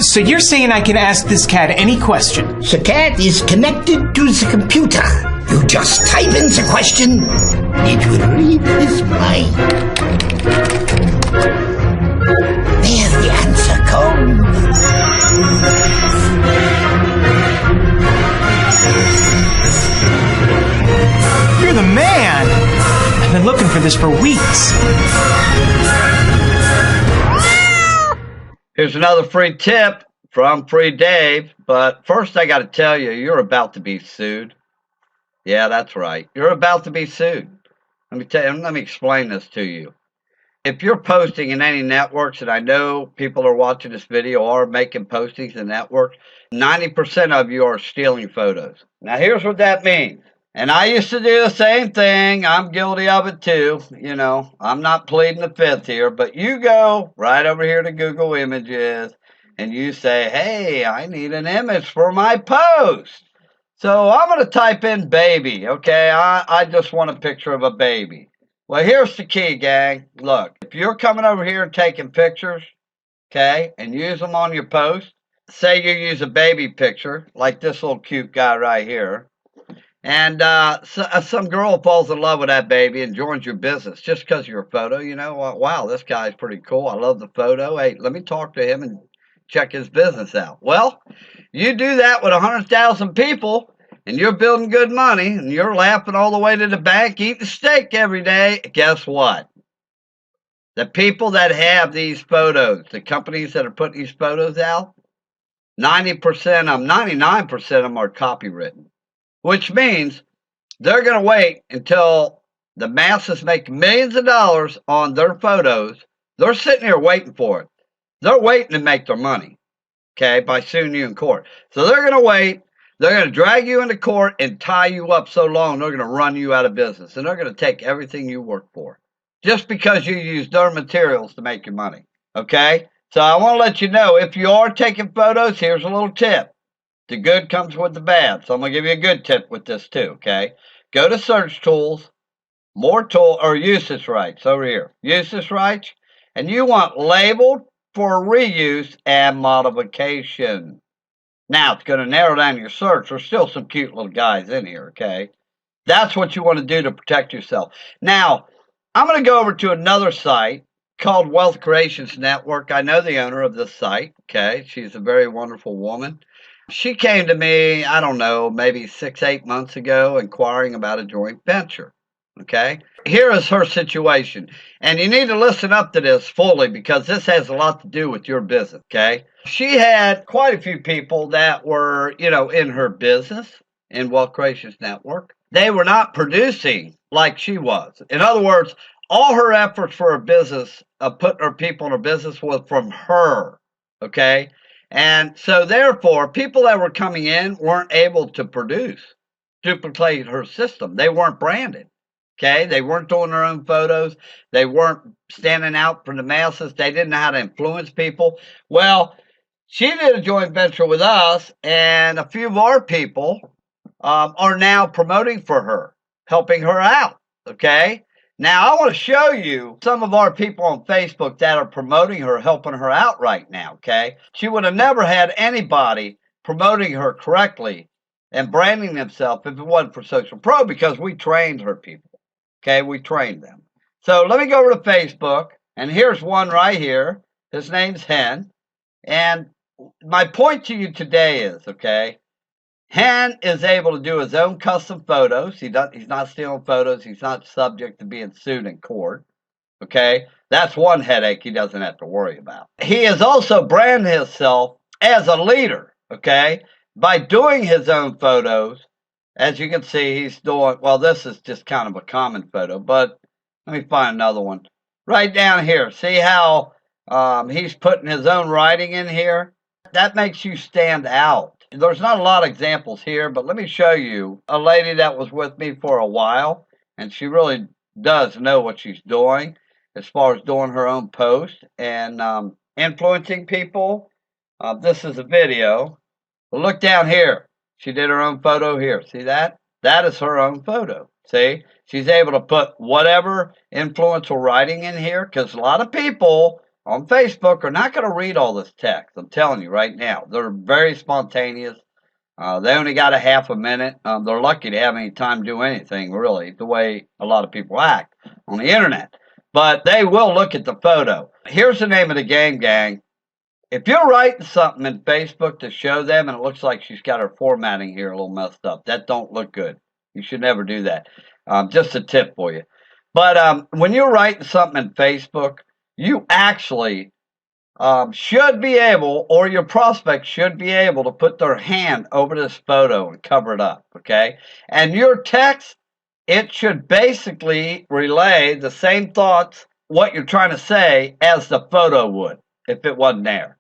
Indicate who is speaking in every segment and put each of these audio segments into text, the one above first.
Speaker 1: So you're saying I can ask this cat any question?
Speaker 2: The cat is connected to the computer. You just type in the question, it will read his mind. There the answer comes.
Speaker 1: You're the man! I've been looking for this for weeks.
Speaker 3: Here's another free tip from Free Dave, but first I got to tell you, you're about to be sued. Yeah, that's right. You're about to be sued. Let me explain this to you. If you're posting in any networks, and I know people are watching this video or making postings in networks, 90% of you are stealing photos. Now, here's what that means. And I used to do the same thing. I'm guilty of it too. You know, I'm not pleading the fifth here, but you go right over here to Google Images and you say, hey, I need an image for my post. So I'm going to type in baby, okay? I just want a picture of a baby. Well, here's the key, gang. Look, if you're coming over here and taking pictures, okay, and use them on your post, say you use a baby picture, like this little cute guy right here, and some girl falls in love with that baby and joins your business just because of your photo. You know, wow, this guy's pretty cool. I love the photo. Hey, let me talk to him and check his business out. Well, you do that with 100,000 people, and you're building good money, and you're laughing all the way to the bank, eating steak every day. Guess what? The people that have these photos, the companies that are putting these photos out, 90% of them, 99% of them are copywritten, which means they're going to wait until the masses make millions of dollars on their photos. They're sitting here waiting for it. They're waiting to make their money, okay, by suing you in court. So they're going to wait. They're going to drag you into court and tie you up so long, they're going to run you out of business. And they're going to take everything you work for just because you use their materials to make your money, okay? So I want to let you know, if you are taking photos, here's a little tip. The good comes with the bad. So I'm going to give you a good tip with this too, okay? Go to search tools, usage rights over here. Usage rights, and you want labeled for reuse and modification. Now, it's going to narrow down your search. There's still some cute little guys in here, okay? That's what you want to do to protect yourself. Now, I'm going to go over to another site called Wealth Creations Network. I know the owner of this site, okay? She's a very wonderful woman. She came to me, I don't know, maybe 6-8 months ago, inquiring about a joint venture, okay? Here is her situation, and you need to listen up to this fully because this has a lot to do with your business, okay? She had quite a few people that were, you know, in her business, in Wealth Creations Network. They were not producing like she was. In other words, all her efforts for her business, putting her people in her business, was from her, okay? And so therefore, people that were coming in weren't able to duplicate her system. They weren't branded. Okay, they weren't doing their own photos. They weren't standing out for the masses. They didn't know how to influence people. Well, she did a joint venture with us, and a few of our people are now promoting for her, helping her out. Okay, now I want to show you some of our people on Facebook that are promoting her, helping her out right now. Okay, she would have never had anybody promoting her correctly and branding themselves if it wasn't for Social Pro, because we trained her people. Okay, we trained them. So let me go over to Facebook, and here's one right here. His name's Hen. And my point to you today is, okay, Hen is able to do his own custom photos. He's not stealing photos. He's not subject to being sued in court. Okay, that's one headache he doesn't have to worry about. He has also branded himself as a leader, okay, by doing his own photos. As you can see, he's doing, well, this is just kind of a common photo, but let me find another one. Right down here, see how he's putting his own writing in here? That makes you stand out. There's not a lot of examples here, but let me show you a lady that was with me for a while, and she really does know what she's doing as far as doing her own post and influencing people. This is a video. Well, look down here. She did her own photo here. See that? That is her own photo. See? She's able to put whatever influential writing in here, because a lot of people on Facebook are not going to read all this text. I'm telling you right now. They're very spontaneous. They only got a half a minute. They're lucky to have any time to do anything, really, the way a lot of people act on the internet. But they will look at the photo. Here's the name of the game, gang. If you're writing something in Facebook to show them and it looks like she's got her formatting here a little messed up, that don't look good. You should never do that. Just a tip for you. But when you're writing something in Facebook, you actually should be able, or your prospect should be able to put their hand over this photo and cover it up, okay? And your text, it should basically relay the same thoughts, what you're trying to say, as the photo would if it wasn't there.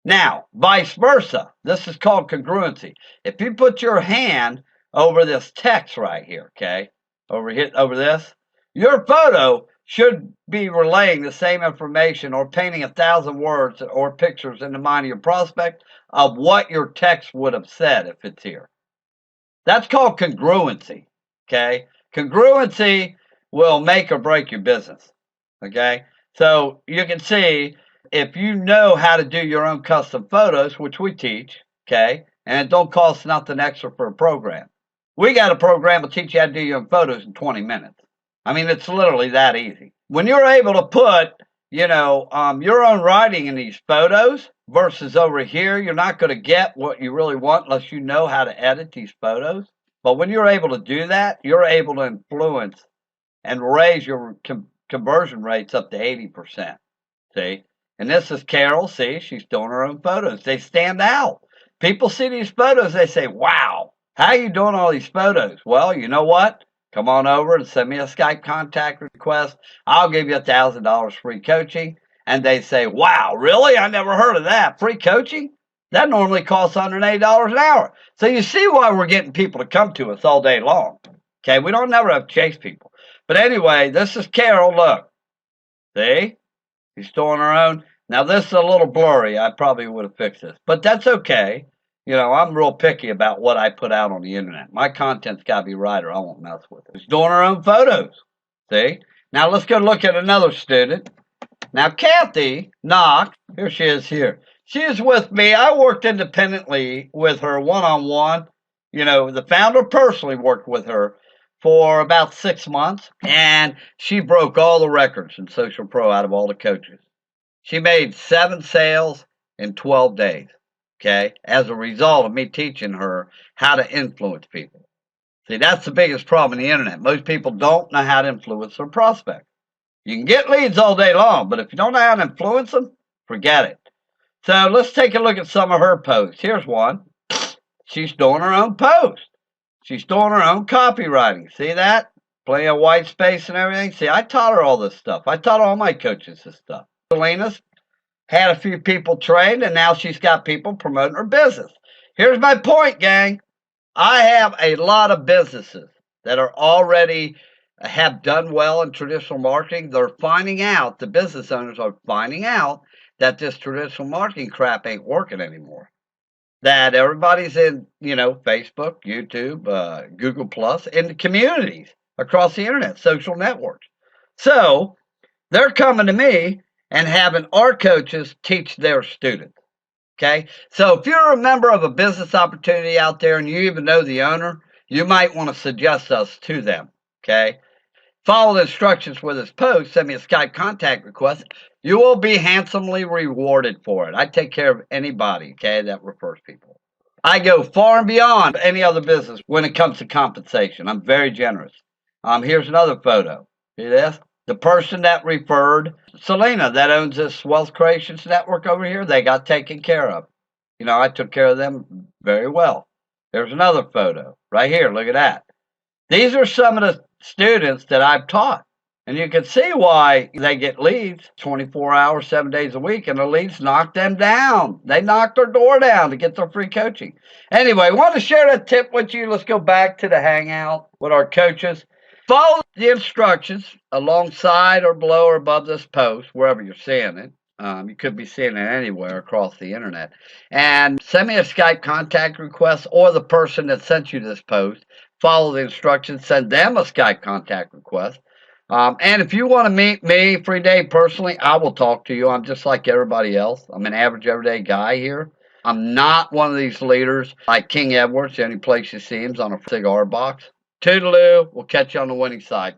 Speaker 3: Now, vice versa. This is called congruency. If you put your hand over this text right here, okay, over this, your photo should be relaying the same information or painting 1,000 words or pictures in the mind of your prospect of what your text would have said if it's here. That's called congruency, okay? Congruency will make or break your business, okay? So you can see if you know how to do your own custom photos, which we teach, okay, and it don't cost nothing extra for a program. We got a program that will teach you how to do your own photos in 20 minutes. I mean, it's literally that easy. When you're able to put, your own writing in these photos versus over here, you're not going to get what you really want unless you know how to edit these photos. But when you're able to do that, you're able to influence and raise your conversion rates up to 80%. See? And this is Carol. See, she's doing her own photos. They stand out. People see these photos, they say, wow, how are you doing all these photos? Well, you know what? Come on over and send me a Skype contact request. I'll give you $1,000 free coaching. And they say, wow, really? I never heard of that. Free coaching? That normally costs $180 an hour. So you see why we're getting people to come to us all day long. Okay, we don't never have to chase people. But anyway, this is Carol. Look. See? She's doing her own. Now, this is a little blurry. I probably would have fixed this. But that's okay. I'm real picky about what I put out on the internet. My content's got to be right or I won't mess with it. She's doing her own photos. See? Now, let's go look at another student. Now, Kathy Knox, here she is here. She is with me. I worked independently with her one-on-one. The founder personally worked with her for about 6 months, and she broke all the records in Social Pro out of all the coaches. She made 7 sales in 12 days. Okay, as a result of me teaching her how to influence people. See, that's the biggest problem in the internet. Most people don't know how to influence their prospects. You can get leads all day long, but if you don't know how to influence them, forget it. So let's take a look at some of her posts. Here's one. She's doing her own post. She's doing her own copywriting. See that? Plenty of white space and everything. See, I taught her all this stuff. I taught all my coaches this stuff. Selena's had a few people trained, and now she's got people promoting her business. Here's my point, gang. I have a lot of businesses that are already have done well in traditional marketing. They're finding out, the business owners are finding out that this traditional marketing crap ain't working anymore. That everybody's in, Facebook, YouTube, Google Plus, in the communities across the internet, social networks. So they're coming to me and having our coaches teach their students, okay? So if you're a member of a business opportunity out there and you even know the owner, you might want to suggest us to them, okay? Follow the instructions with this post. Send me a Skype contact request. You will be handsomely rewarded for it. I take care of anybody, okay, that refers people. I go far and beyond any other business when it comes to compensation. I'm very generous. Here's another photo. See this? The person that referred Selena, that owns this Wealth Creations Network over here, they got taken care of. I took care of them very well. There's another photo right here. Look at that. These are some of the students that I've taught. And you can see why they get leads 24 hours, 7 days a week, and the leads knock them down. They knock their door down to get their free coaching. Anyway, I want to share that tip with you. Let's go back to the hangout with our coaches. Follow the instructions alongside or below or above this post, wherever you're seeing it. You could be seeing it anywhere across the internet. And send me a Skype contact request, or the person that sent you this post. Follow the instructions. Send them a Skype contact request. And if you want to meet me, Free Dave, personally, I will talk to you. I'm just like everybody else. I'm an average, everyday guy here. I'm not one of these leaders like King Edwards. The only place you see him's on a cigar box. Toodaloo. We'll catch you on the winning side.